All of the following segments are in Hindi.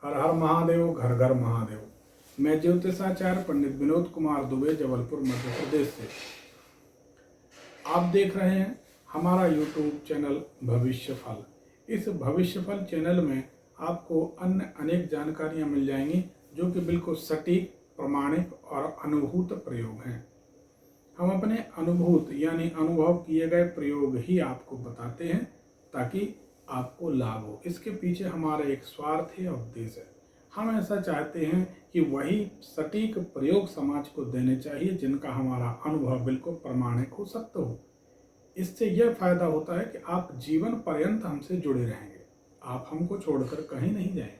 हर हर महादेव, घर घर महादेव। मैं ज्योतिषाचार्य पंडित विनोद कुमार दुबे, जबलपुर मध्य प्रदेश से। आप देख रहे हैं हमारा यूट्यूब चैनल भविष्य फल। इस भविष्य फल चैनल में आपको अन्य अनेक जानकारियां मिल जाएंगी जो कि बिल्कुल सटीक, प्रमाणिक और अनुभूत प्रयोग हैं। हम अपने अनुभूत यानी अनुभव किए गए प्रयोग ही आपको बताते हैं ताकि आपको लाभ हो। इसके पीछे हमारा एक स्वार्थ है, उद्देश्य है। हम ऐसा चाहते हैं कि वही सटीक प्रयोग समाज को देने चाहिए जिनका हमारा अनुभव बिल्कुल प्रमाणिक हो, सत्य हो। इससे यह फायदा होता है कि आप जीवन पर्यंत हमसे जुड़े रहेंगे, आप हमको छोड़कर कहीं नहीं जाएंगे।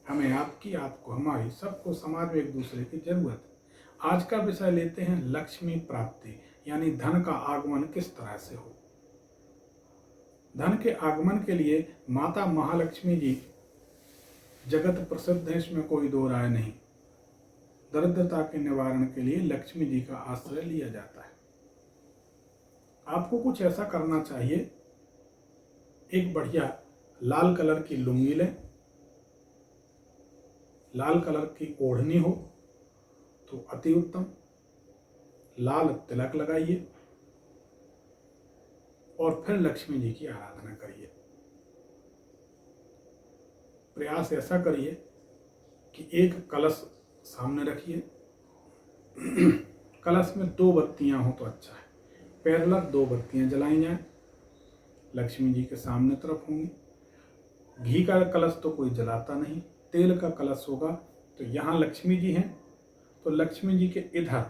हमें आपकी, आपको हमारी, सबको समाज में एक दूसरे की जरूरत है। आज का विषय लेते हैं लक्ष्मी प्राप्ति, यानी धन का आगमन किस तरह से हो। धन के आगमन के लिए माता महालक्ष्मी जी जगत प्रसिद्ध है, इसमें कोई दो राय नहीं। दरिद्रता के निवारण के लिए लक्ष्मी जी का आश्रय लिया जाता है। आपको कुछ ऐसा करना चाहिए, एक बढ़िया लाल कलर की लुंगी लें, लाल कलर की ओढ़नी हो तो अति उत्तम, लाल तिलक लगाइए और फिर लक्ष्मी जी की आराधना करिए। प्रयास ऐसा करिए कि एक कलश सामने रखिए, कलश में 2 बत्तियां हो तो अच्छा है। पैरेलल 2 बत्तियां जलाई जाएं, लक्ष्मी जी के सामने तरफ होंगी। घी का कलश तो कोई जलाता नहीं, तेल का कलश होगा। तो यहाँ लक्ष्मी जी हैं तो लक्ष्मी जी के इधर,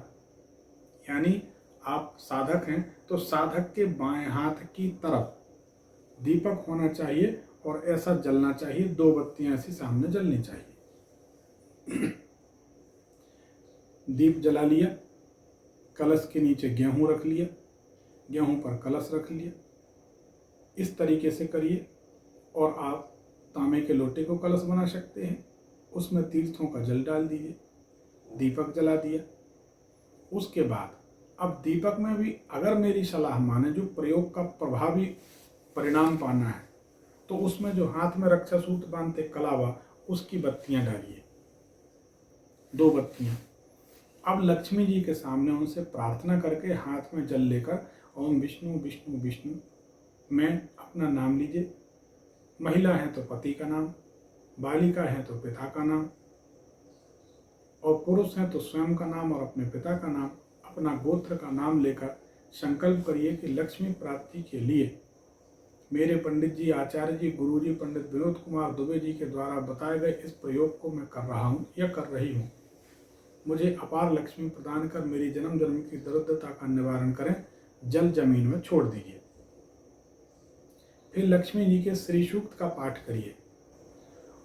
यानी आप साधक हैं तो साधक के बाएं हाथ की तरफ दीपक होना चाहिए और ऐसा जलना चाहिए। 2 बत्तियां ऐसी सामने जलनी चाहिए। दीप जला लिया, कलश के नीचे गेहूं रख लिया, गेहूं पर कलश रख लिया। इस तरीके से करिए। और आप तांबे के लोटे को कलश बना सकते हैं, उसमें तीर्थों का जल डाल दीजिए, दीपक जला दिया। उसके बाद अब दीपक में भी अगर मेरी सलाह माने, जो प्रयोग का प्रभावी परिणाम पाना है, तो उसमें जो हाथ में रक्षा सूत्र बांधते कलावा, उसकी बत्तियां डालिए, 2 बत्तियां। अब लक्ष्मी जी के सामने उनसे प्रार्थना करके हाथ में जल लेकर ओम विष्णु विष्णु विष्णु में अपना नाम लीजिए। महिला है तो पति का नाम, बालिका है तो पिता का नाम, और पुरुष हैं तो स्वयं का नाम और अपने पिता का नाम, अपना गोत्र का नाम लेकर संकल्प करिए कि लक्ष्मी प्राप्ति के लिए मेरे पंडित जी, आचार्य जी, गुरु जी पंडित विनोद कुमार दुबे जी के द्वारा बताए गए इस प्रयोग को मैं कर रहा हूँ या कर रही हूँ। मुझे अपार लक्ष्मी प्रदान कर मेरी जन्म जन्म की दरिद्रता का निवारण करें। जल जमीन में छोड़ दीजिए। फिर लक्ष्मी जी के श्री सूक्त का पाठ करिए।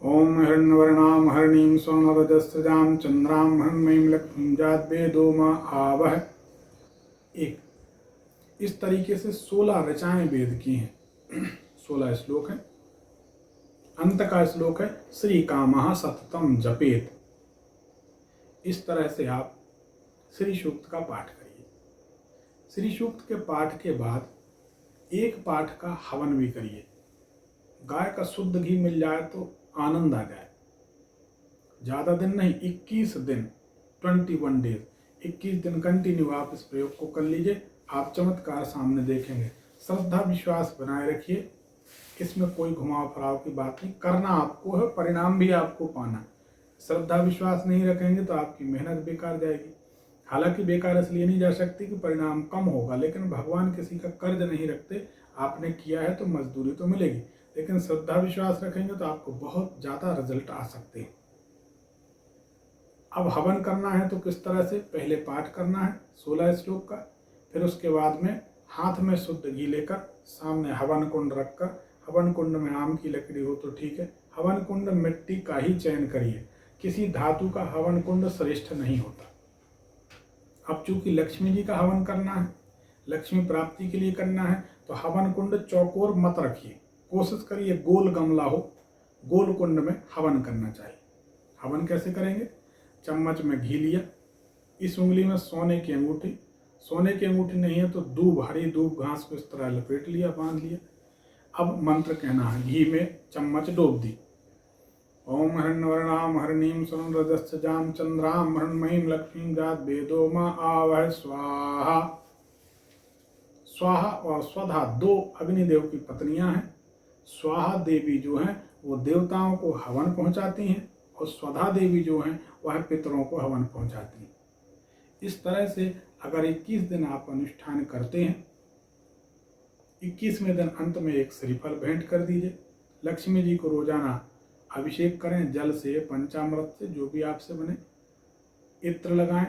ओम हिरण्यवर्णाम हरिणीं सोमरजस्रजां चंद्रां हृण्मयीं लक्ष्मीं जातवेदो मा आवह। एक इस तरीके से 16 ऋचाएं वेद की हैं। 16 श्लोक हैं। अंत का श्लोक है श्री कामः सततम जपेत। इस तरह से आप श्री सूक्त का पाठ करिए। श्री सूक्त के पाठ के बाद एक पाठ का हवन भी करिए। गाय का शुद्ध घी मिल जाए तो आनंद आ जाए। ज़्यादा दिन नहीं, 21 दिन, 21 डेज, 21 दिन कंटिन्यू आप इस प्रयोग को कर लीजिए। आप चमत्कार सामने देखेंगे। श्रद्धा विश्वास बनाए रखिए, इसमें कोई घुमाव फिराव की बात नहीं। करना आपको है, परिणाम भी आपको पाना है। श्रद्धा विश्वास नहीं रखेंगे तो आपकी मेहनत बेकार जाएगी। हालांकि बेकार इसलिए नहीं जा सकती कि परिणाम कम होगा, लेकिन भगवान किसी का कर्ज नहीं रखते। आपने किया है तो मजदूरी तो मिलेगी, लेकिन श्रद्धा विश्वास रखेंगे तो आपको बहुत ज़्यादा रिजल्ट आ सकते हैं। अब हवन करना है तो किस तरह से, पहले पाठ करना है 16 श्लोक का। फिर उसके बाद में हाथ में शुद्ध घी लेकर सामने हवन कुंड रखकर, हवन कुंड में आम की लकड़ी हो तो ठीक है, हवन कुंड मिट्टी का ही चयन करिए। किसी धातु का हवन कुंड श्रेष्ठ नहीं होता। अब चूंकि लक्ष्मी जी का हवन करना है, लक्ष्मी प्राप्ति के लिए करना है, तो हवन कुंड चौकोर मत रखिए। कोशिश करिए गोल गमला हो, गोल कुंड में हवन करना चाहिए। हवन कैसे करेंगे, चम्मच में घी लिया, इस उंगली में सोने की अंगूठी, सोने की अंगूठी नहीं है तो दूब, हरी दूब घास को इस तरह लपेट लिया, बांध लिया। अब मंत्र कहना है, घी में चम्मच डूब दी। ओम ॐ हिरण्यवर्णां हरिणीं सुरनरजस्सजां चन्द्रां मृण्मयीं लक्ष्मीं जात वेदो मा आवह स्वाहा। स्वाहा और स्वधा दो अग्निदेव की पत्नियां हैं। स्वाहा देवी जो हैं वो देवताओं को हवन पहुंचाती हैं और स्वधा देवी जो हैं वह पितरों को हवन पहुंचाती हैं। इस तरह से अगर 21 दिन आप अनुष्ठान करते हैं, 21वें दिन अंत में एक श्रीफल भेंट कर दीजिए। लक्ष्मी जी को रोजाना अभिषेक करें जल से, पंचामृत से, जो भी आपसे बने। इत्र लगाएं,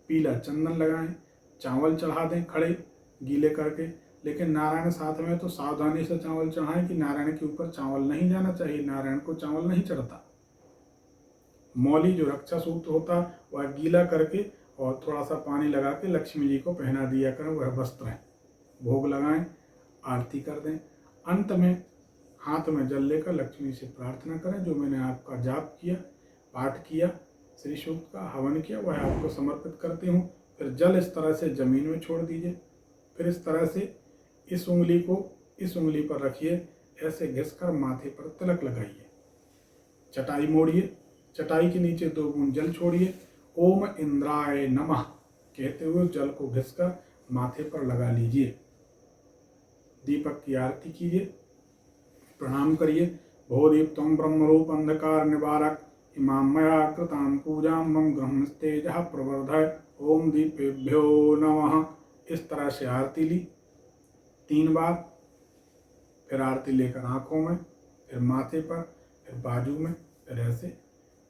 पीला चंदन लगाएं, चावल चढ़ा दें खड़े गीले करके। लेकिन नारायण साथ में तो सावधानी से चावल चढ़ाएं कि नारायण के ऊपर चावल नहीं जाना चाहिए, नारायण को चावल नहीं चढ़ता। मौली जो रक्षा सूत्र होता वह गीला करके और थोड़ा सा पानी लगा के लक्ष्मी जी को पहना दिया करें, वह वस्त्र है। भोग लगाएं, आरती कर दें। अंत में हाथ में जल लेकर लक्ष्मी से प्रार्थना करें, जो मैंने आपका जाप किया, पाठ किया, श्री सूक्त का हवन किया, वह आपको समर्पित करती हूँ। फिर जल इस तरह से जमीन में छोड़ दीजिए। फिर इस तरह से इस उंगली को इस उंगली पर रखिए, ऐसे घिसकर माथे पर तिलक लगाइए। चटाई मोड़िए, चटाई के नीचे 2 बूंद जल छोड़िए। ओम इंद्राय नमः कहते हुए जल को घिसकर माथे पर लगा लीजिए। दीपक की आरती कीजिए, प्रणाम करिए। भो दीप्तं ब्रह्मरूप अंधकार निवारक इमां मया कृतां पूजां मम गृहस्तेजः प्रवर्धय ओम दीपेभ्यो नमः। इस तरह से आरती ली 3 बार। फिर आरती लेकर आंखों में, फिर माथे पर, फिर बाजू में, फिर ऐसे,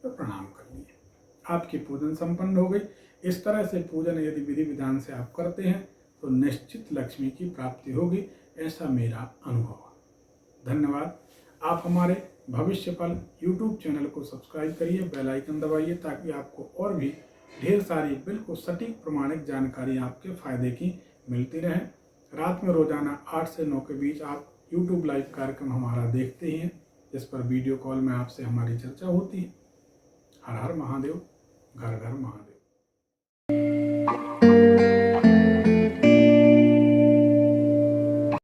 फिर प्रणाम कर लिए। आपकी पूजन संपन्न हो गई। इस तरह से पूजन यदि विधि विधान से आप करते हैं तो निश्चित लक्ष्मी की प्राप्ति होगी, ऐसा मेरा अनुभव। धन्यवाद। आप हमारे भविष्य फल YouTube चैनल को सब्सक्राइब करिए, बेल आइकन दबाइए, ताकि आपको और भी ढेर सारी बिल्कुल सटीक प्रमाणिक जानकारी आपके फायदे की मिलती रहे। रात में रोजाना 8 से 9 के बीच आप YouTube लाइव कार्यक्रम हमारा देखते ही हैं, जिस पर वीडियो कॉल में आपसे हमारी चर्चा होती है। हर हर महादेव, घर घर महादेव।